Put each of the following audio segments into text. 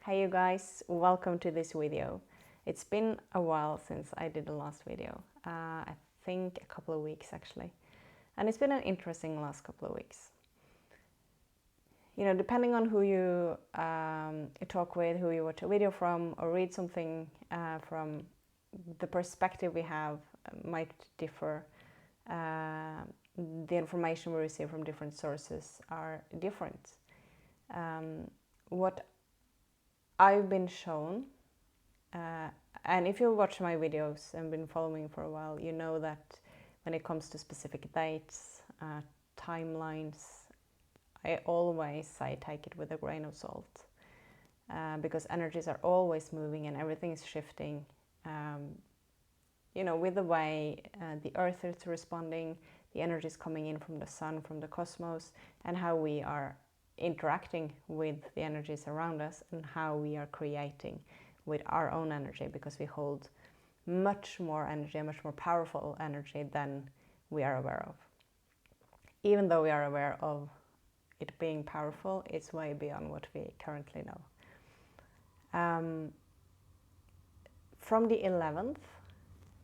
Hey you guys, welcome to this video. It's been a while since I did the last video. I think a couple of weeks actually. And it's been an interesting last couple of weeks. You know, depending on who you talk with, who you watch a video from, or read something from, the perspective we have might differ. The information we receive from different sources are different. What I've been shown, and if you watch my videos and been following for a while, you know that when it comes to specific dates, timelines, I always say take it with a grain of salt, because energies are always moving and everything is shifting. You know, with the way the Earth is responding, the energies coming in from the Sun, from the cosmos, and how we are interacting with the energies around us and how we are creating with our own energy, because we hold much more energy, much more powerful energy than we are aware of. Even though we are aware of it being powerful, it's way beyond what we currently know. From the 11th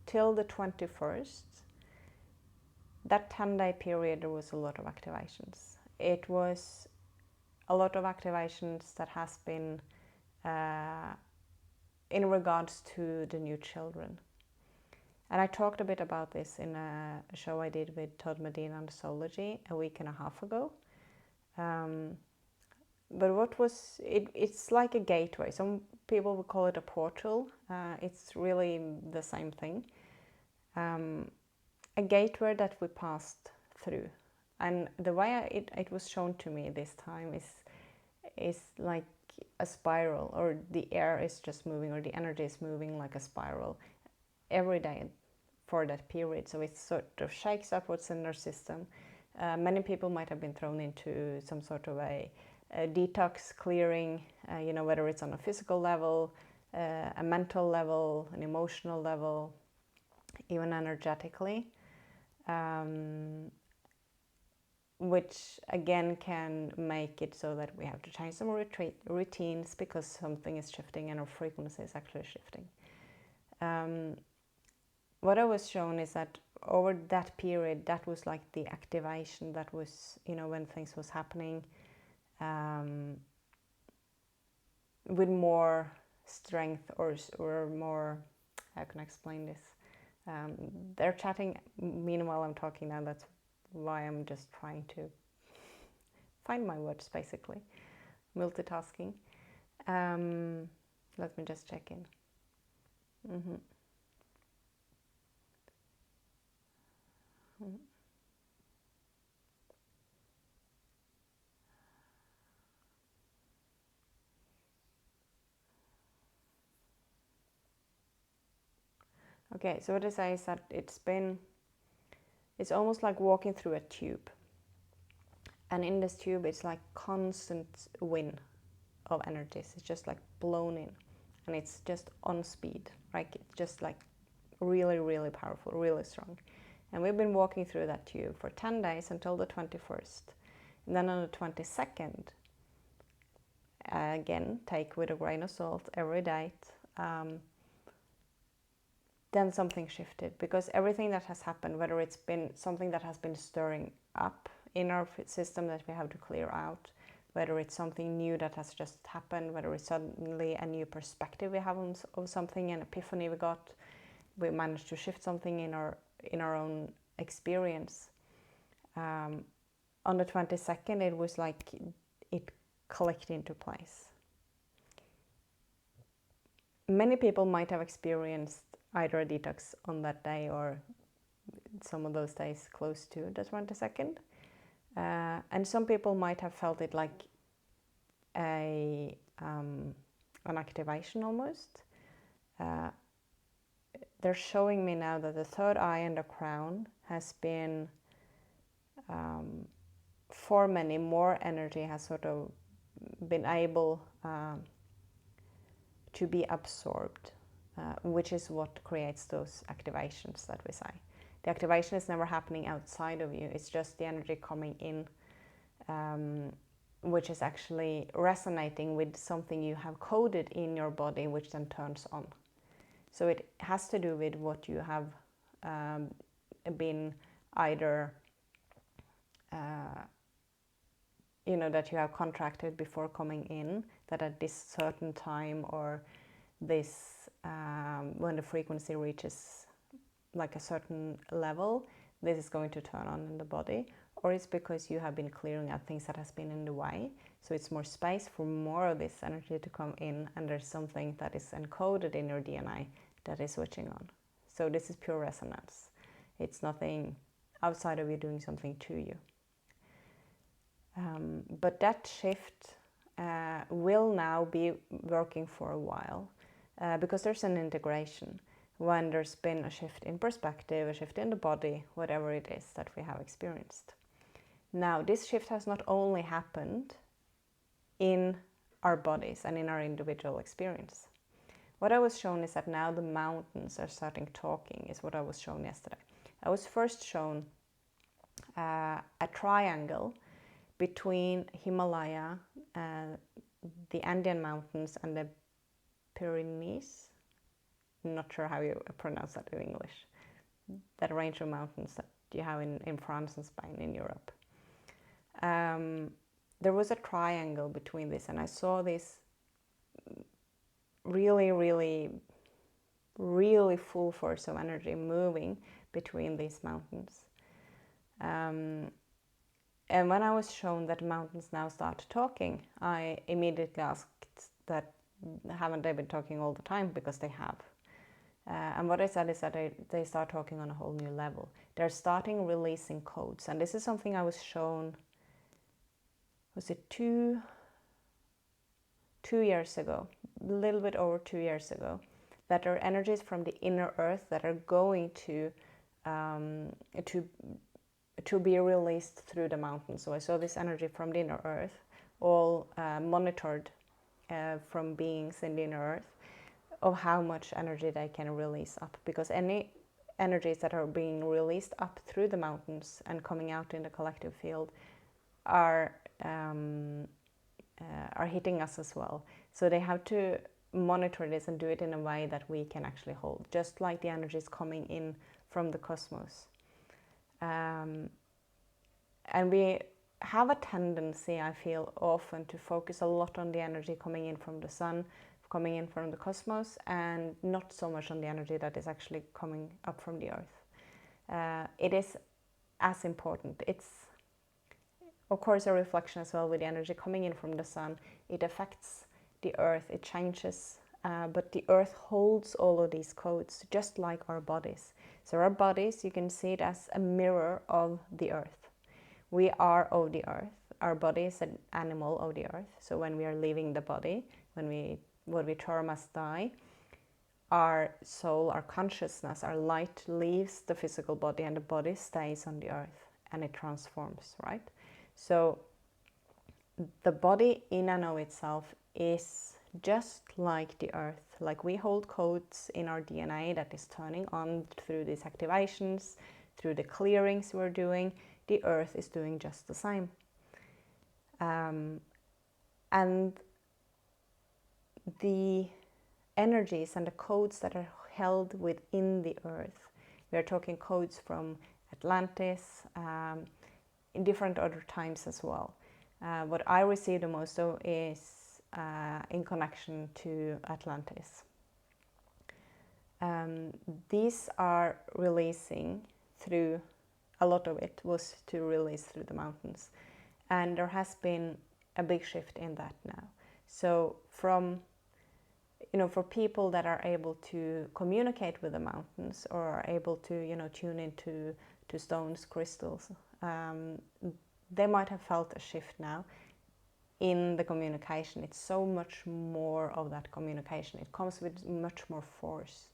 till the 21st, that 10-day period, there was a lot of activations. It was a lot of activations that has been in regards to the new children. And I talked a bit about this in a show I did with Todd Medina on Astrology a week and a half ago. But what was it's like a gateway. Some people would call it a portal. It's really the same thing. A gateway that we passed through. And the way it was shown to me this time is like a spiral, or the air is just moving, or the energy is moving like a spiral every day for that period. So it sort of shakes up what's in their system. Many people might have been thrown into some sort of a detox clearing, you know, whether it's on a physical level, a mental level, an emotional level, even energetically. Which again can make it so that we have to change some routines because something is shifting and our frequency is actually shifting. What I was shown is that over that period, that was like the activation, that was, you know, when things was happening with more strength or more, how can I explain this? They're chatting, meanwhile I'm talking now, that's why I'm just trying to find my words, basically. Multitasking. Let me just check in. Okay, so what I say is that it's almost like walking through a tube. And in this tube, it's like constant wind of energies. It's just like blown in. And it's just on speed. Like it's just like really, really powerful, really strong. And we've been walking through that tube for 10 days until the 21st. And then on the 22nd, again, take with a grain of salt every date. Then something shifted, because everything that has happened, whether it's been something that has been stirring up in our system that we have to clear out, whether it's something new that has just happened, whether it's suddenly a new perspective we have of something, an epiphany we got, we managed to shift something in our own experience. On the 22nd, it was like it clicked into place. Many people might have experienced either a detox on that day or some of those days close to the 22nd. And some people might have felt it like an activation almost. They're showing me now that the third eye and the crown has been, for many, more energy has sort of been able to be absorbed. Which is what creates those activations that we say. The activation is never happening outside of you, it's just the energy coming in which is actually resonating with something you have coded in your body, which then turns on. So it has to do with what you have been either, that you have contracted before coming in, that at this certain time or this, when the frequency reaches like a certain level, this is going to turn on in the body, or it's because you have been clearing out things that has been in the way. So it's more space for more of this energy to come in, and there's something that is encoded in your DNA that is switching on. So this is pure resonance. It's nothing outside of you doing something to you. But that shift will now be working for a while because there's an integration when there's been a shift in perspective, a shift in the body, whatever it is that we have experienced. Now, this shift has not only happened in our bodies and in our individual experience. What I was shown is that now the mountains are starting talking, is what I was shown yesterday. I was first shown a triangle between Himalaya, the Andean mountains, and the Pyrenees. I'm not sure how you pronounce that in English. That range of mountains that you have in France and Spain, in Europe. There was a triangle between this, and I saw this really, really, really full force of energy moving between these mountains. And when I was shown that mountains now start talking, I immediately asked that, haven't they been talking all the time? Because they have. And what I said is that they start talking on a whole new level. They're starting releasing codes. And this is something I was shown, was it two years ago, a little bit over 2 years ago, that there are energies from the inner earth that are going to be released through the mountains. So I saw this energy from the inner earth, all monitored from beings in the inner earth, of how much energy they can release up. Because any energies that are being released up through the mountains and coming out in the collective field are hitting us as well. So they have to monitor this and do it in a way that we can actually hold, just like the energies coming in from the cosmos. And we have a tendency, I feel, often to focus a lot on the energy coming in from the sun, coming in from the cosmos, and not so much on the energy that is actually coming up from the earth. It is as important. It's, of course, a reflection as well with the energy coming in from the sun. It affects the earth, it changes, but the earth holds all of these codes, just like our bodies. So our bodies, you can see it as a mirror of the earth. We are of the earth. Our body is an animal of the earth. So when we are leaving the body, what we term as die, our soul, our consciousness, our light leaves the physical body, and the body stays on the earth, and it transforms, right? So the body in and of itself is just like the earth. Like we hold codes in our DNA that is turning on through these activations, through the clearings we're doing. The earth is doing just the same. And the energies and the codes that are held within the earth, we are talking codes from Atlantis, in different other times as well. What I receive the most of is in connection to Atlantis. These are releasing through, a lot of it was to release through the mountains. And there has been a big shift in that now. So from, for people that are able to communicate with the mountains, or are able to, tune into stones, crystals, they might have felt a shift now in the communication. It's so much more of that communication. It comes with much more force.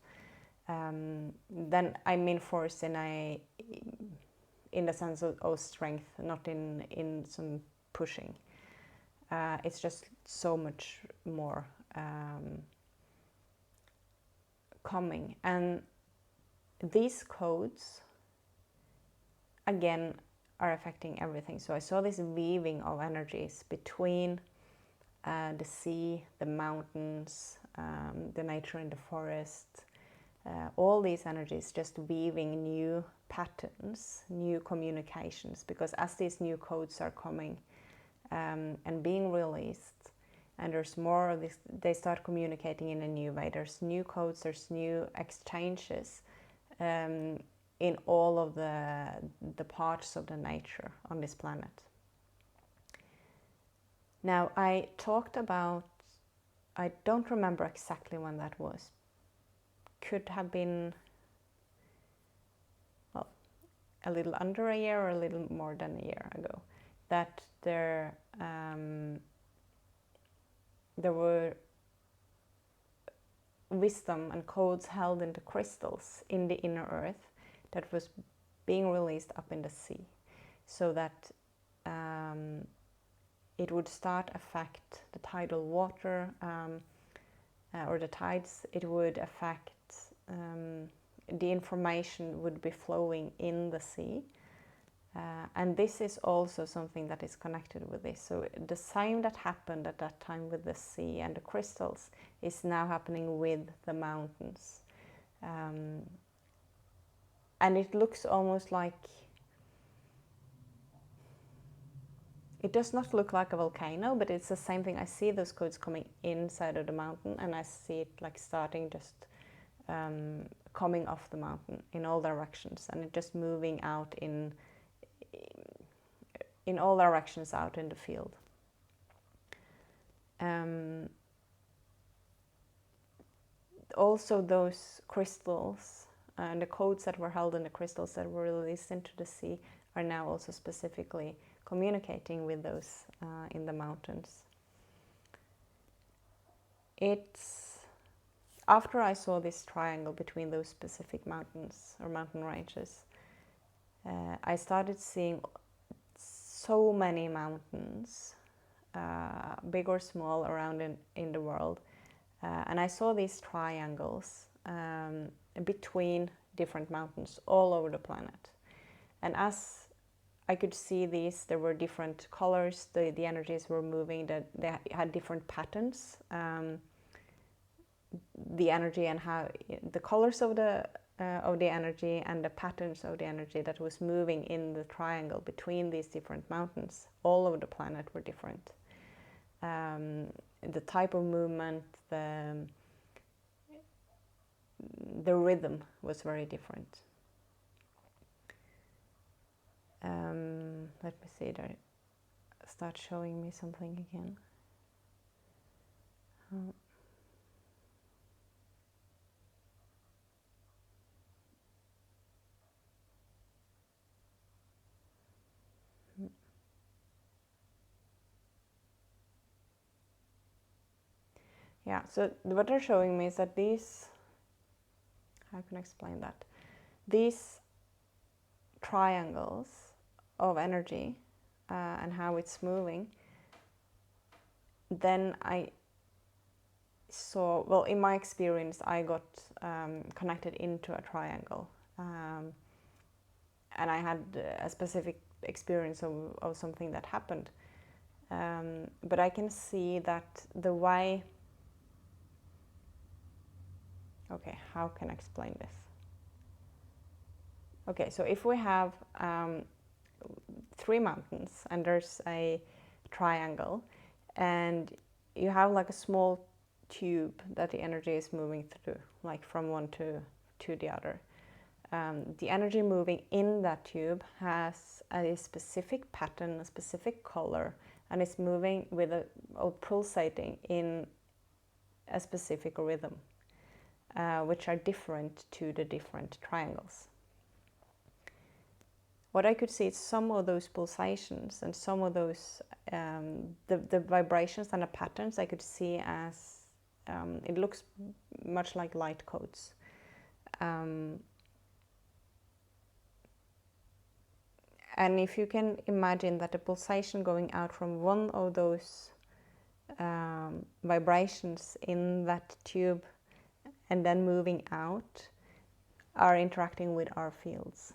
Then I mean force in the sense of strength, not in some pushing. It's just so much more coming. And these codes, again, are affecting everything. So I saw this weaving of energies between the sea, the mountains, the nature in the forest, all these energies just weaving new patterns, new communications, because as these new codes are coming and being released, and there's more of this, they start communicating in a new way. There's new codes, there's new exchanges in all of the parts of the nature on this planet. Now, I talked about, I don't remember exactly when that was. Could have been, well, a little under a year or a little more than a year ago, that there were wisdom and codes held in the crystals in the inner earth that was being released up in the sea, so that it would start affect the tidal water or the tides. It would affect the information would be flowing in the sea. And this is also something that is connected with this. So the same that happened at that time with the sea and the crystals is now happening with the mountains. And it looks almost like, it does not look like a volcano, but it's the same thing. I see those codes coming inside of the mountain, and I see it like starting just coming off the mountain in all directions, and it just moving out in all directions out in the field. Also, those crystals and the codes that were held in the crystals that were released into the sea are now also specifically communicating with those in the mountains. It's after I saw this triangle between those specific mountains or mountain ranges, I started seeing so many mountains, big or small, around in the world. And I saw these triangles between different mountains all over the planet. And as I could see these, there were different colors, the energies were moving, that they had different patterns. The energy and how the colors of the energy and the patterns of the energy that was moving in the triangle between these different mountains all over the planet were different. The type of movement, the rhythm was very different. Let me see, there start showing me something again. Yeah, so what they're showing me is that these, how can I explain that? These triangles of energy and how it's moving, then I saw, well, in my experience, I got connected into a triangle. And I had a specific experience of something that happened. But I can see that the way, okay, how can I explain this? Okay, so if we have 3 mountains and there's a triangle, and you have like a small tube that the energy is moving through, like from one to the other. The energy moving in that tube has a specific pattern, a specific color, and it's moving with or pulsating in a specific rhythm, which are different to the different triangles. What I could see is some of those pulsations and some of those, the vibrations and the patterns I could see as, it looks much like light codes. And if you can imagine that the pulsation going out from one of those vibrations in that tube and then moving out are interacting with our fields.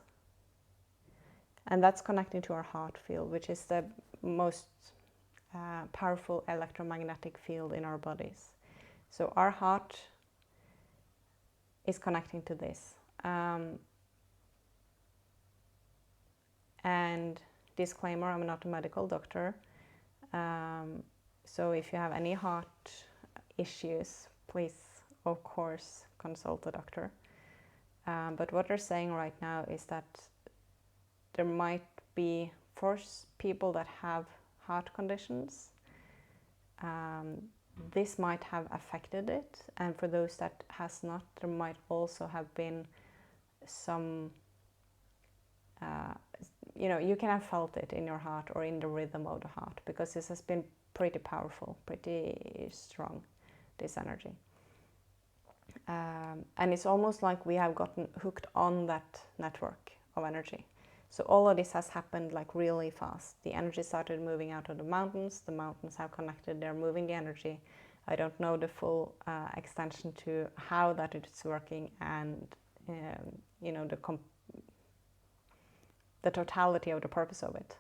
And that's connected to our heart field, which is the most powerful electromagnetic field in our bodies. So our heart is connecting to this. And disclaimer, I'm not a medical doctor. So if you have any heart issues, please, of course, consult a doctor. But what they're saying right now is that there might be, for people that have heart conditions, this might have affected it, and for those that has not, there might also have been some, you can have felt it in your heart or in the rhythm of the heart, because this has been pretty powerful, pretty strong, this energy. And it's almost like we have gotten hooked on that network of energy. So all of this has happened like really fast. The energy started moving out of the mountains have connected, they're moving the energy. I don't know the full extension to how that is working, and the totality of the purpose of it.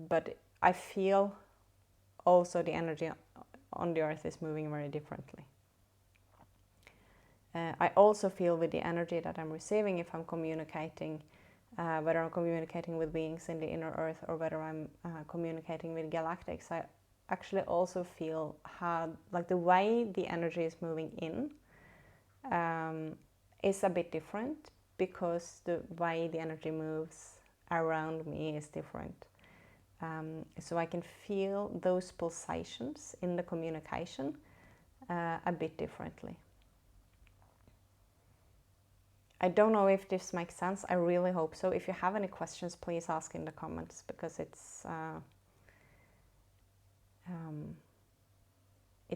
But I feel also the energy on the earth is moving very differently. I also feel with the energy that I'm receiving, if I'm communicating, whether I'm communicating with beings in the inner earth or whether I'm communicating with galactics, I actually also feel how, like, the way the energy is moving in is a bit different, because the way the energy moves around me is different. So I can feel those pulsations in the communication a bit differently. I don't know if this makes sense. I really hope so. If you have any questions, please ask in the comments, because it's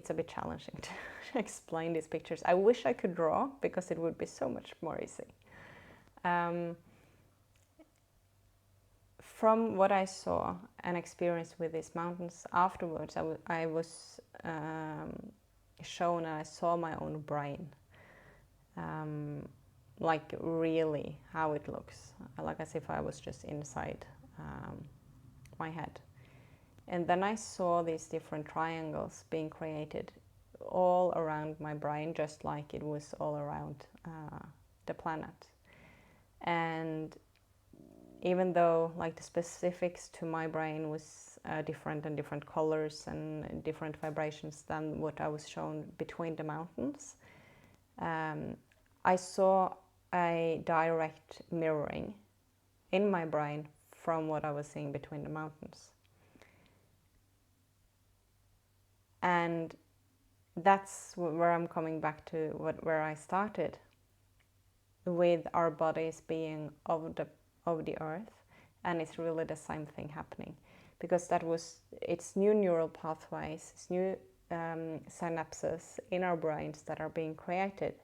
a bit challenging to explain these pictures. I wish I could draw, because it would be so much more easy. From what I saw and experienced with these mountains afterwards, I was shown, and I saw my own brain. Like really how it looks, like as if I was just inside my head. And then I saw these different triangles being created all around my brain, just like it was all around the planet. And even though like the specifics to my brain was different, and different colors and different vibrations than what I was shown between the mountains, I saw a direct mirroring in my brain from what I was seeing between the mountains. And that's where I'm coming back to where I started, with our bodies being of the earth, and it's really the same thing happening, because it's new neural pathways, it's new synapses in our brains that are being created.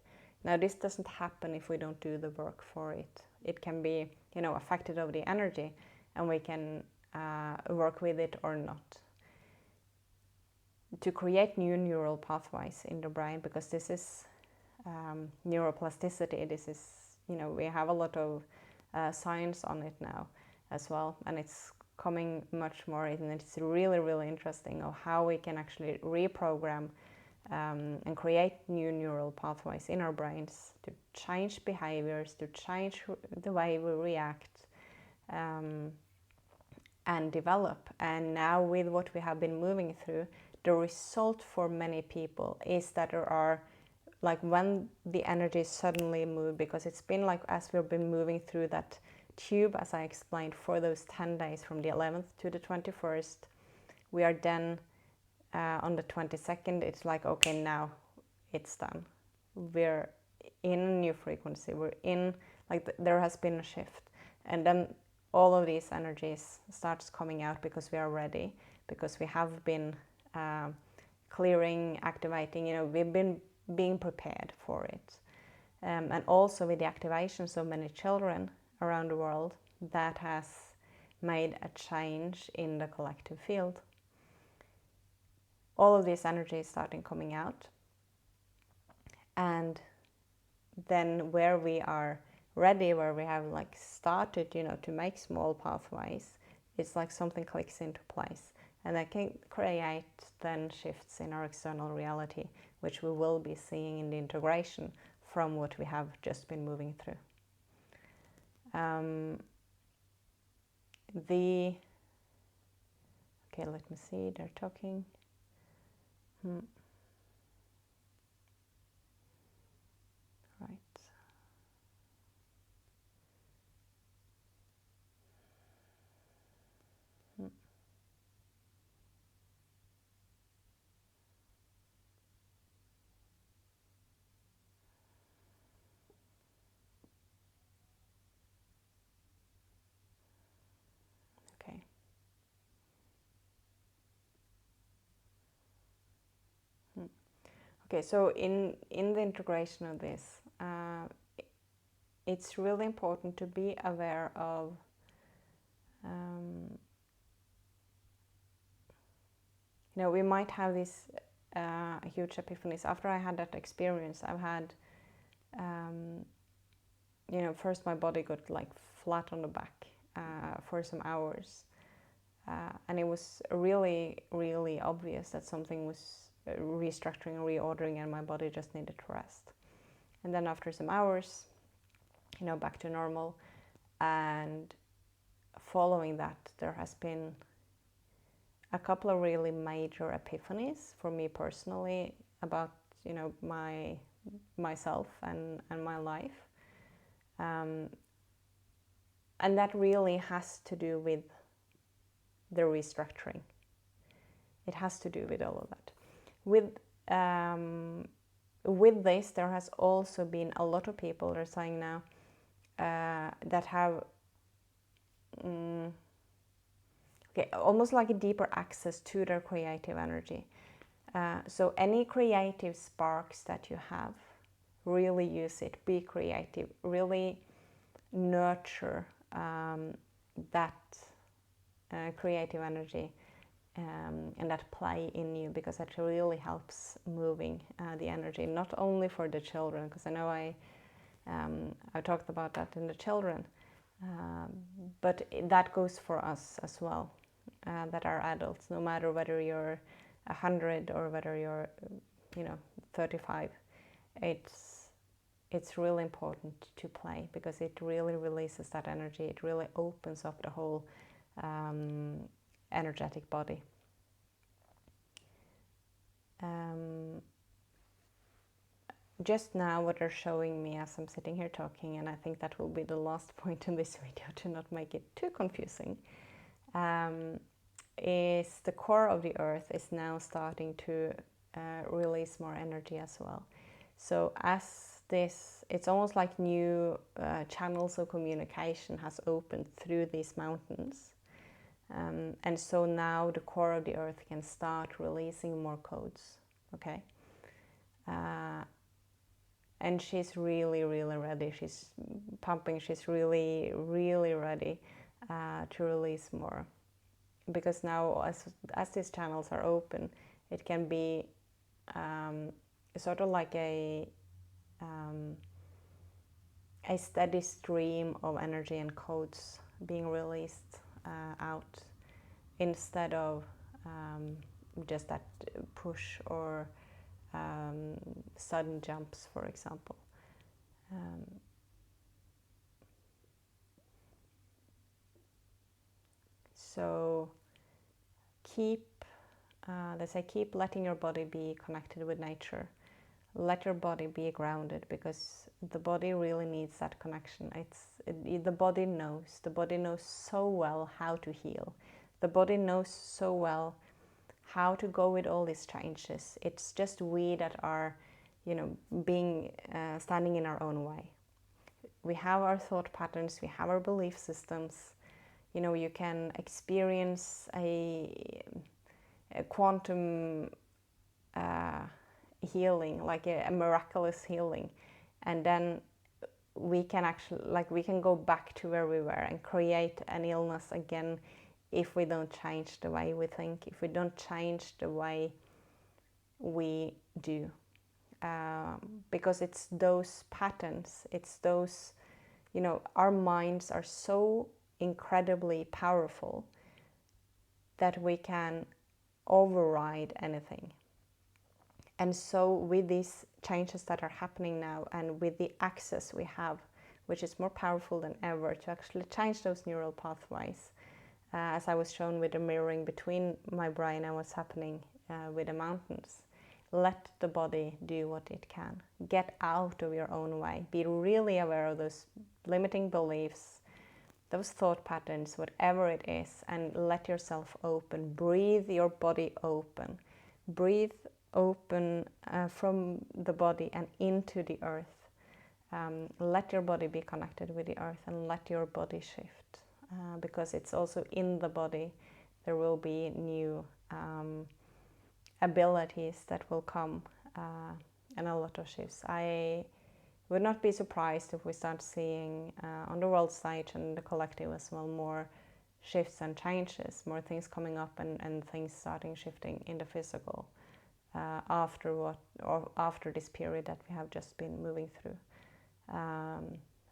Now, this doesn't happen if we don't do the work for it. It can be, affected of the energy, and we can work with it or not. To create new neural pathways in the brain, because this is neuroplasticity, this is, we have a lot of science on it now as well, and it's coming much more, and it's really, really interesting of how we can actually reprogram and create new neural pathways in our brains to change behaviors, to change the way we react and develop. And now with what we have been moving through, the result for many people is that there are, like, when the energy suddenly moved, because it's been like, as we've been moving through that tube, as I explained, for those 10 days from the 11th to the 21st, we are then on the 22nd, it's like, okay, now it's done. We're in a new frequency. We're in, like, there has been a shift. And then all of these energies starts coming out, because we are ready, because we have been clearing, activating, we've been being prepared for it. And also with the activations of many children around the world, that has made a change in the collective field. All of this energy is starting coming out, and then where we are ready, where we have like started, you know, to make small pathways, it's like something clicks into place, and that can create then shifts in our external reality, which we will be seeing in the integration from what we have just been moving through. Okay, let me see, they're talking. Right. Okay. Okay, so in the integration of this, it's really important to be aware of you know, we might have these huge epiphanies. After I had that experience, I've had you know, first my body got like flat on the back for some hours, and it was really, really obvious that something was restructuring and reordering, and my body just needed to rest. And then after some hours, you know, back to normal. And following that, there has been a couple of really major epiphanies for me personally about, you know, myself and my life. And that really has to do with the restructuring. It has to do with all of that. With this, there has also been a lot of people that are saying now that have almost like a deeper access to their creative energy. So any creative sparks that you have, really use it, be creative, really nurture that creative energy and that play in you, because that really helps moving the energy, not only for the children, because I know I talked about that in the children, but that goes for us as well, that are adults, no matter whether you're 100 or whether you're, you know, 35. It's really important to play, because it really releases that energy. It really opens up the whole energetic body. Just now, what they're showing me as I'm sitting here talking, and I think that will be the last point in this video to not make it too confusing, is the core of the earth is now starting to release more energy as well. So as this, it's almost like new channels of communication has opened through these mountains. And so now the core of the earth can start releasing more codes, okay? And she's really, really ready. She's pumping. She's really, really ready to release more. Because now, as these channels are open, it can be sort of like a steady stream of energy and codes being released out, instead of just that push or sudden jumps, for example. So let's say, keep letting your body be connected with nature. Let your body be grounded, because the body really needs that connection. The body knows. The body knows so well how to heal. The body knows so well how to go with all these changes. It's just we that are, you know, standing in our own way. We have our thought patterns. We have our belief systems. You know, you can experience a quantum healing, like a miraculous healing, and then we can actually, like, we can go back to where we were and create an illness again if we don't change the way we think, if we don't change the way we do, because it's those patterns, it's those You know, our minds are so incredibly powerful that we can override anything. And so with these changes that are happening now, and with the access we have, which is more powerful than ever to actually change those neural pathways, as I was shown with the mirroring between my brain and what's happening with the mountains. Let the body do what it can. Get out of your own way. Be really aware of those limiting beliefs, those thought patterns, whatever it is, and let yourself open. Breathe your body open. Breathe open from the body and into the earth. Let your body be connected with the earth, and let your body shift. Because it's also in the body there will be new abilities that will come, and a lot of shifts. I would not be surprised if we start seeing on the world stage and the collective as well more shifts and changes, more things coming up, and things starting shifting in the physical after this period that we have just been moving through.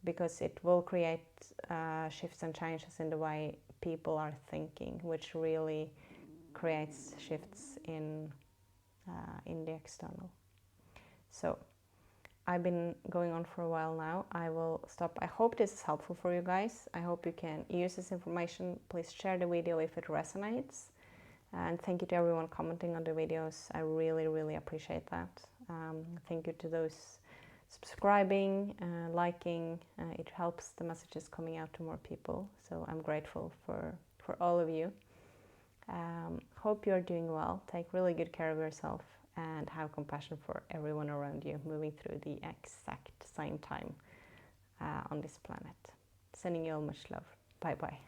Because it will create shifts and changes in the way people are thinking, which really creates shifts in the external. So I've been going on for a while now. I will stop. I hope this is helpful for you guys. I hope you can use this information. Please share the video if it resonates. And thank you to everyone commenting on the videos. I really, really appreciate that. Thank you to those subscribing, liking. It helps the messages coming out to more people. So I'm grateful for all of you. Hope you're doing well. Take really good care of yourself and have compassion for everyone around you moving through the exact same time on this planet. Sending you all much love. Bye bye.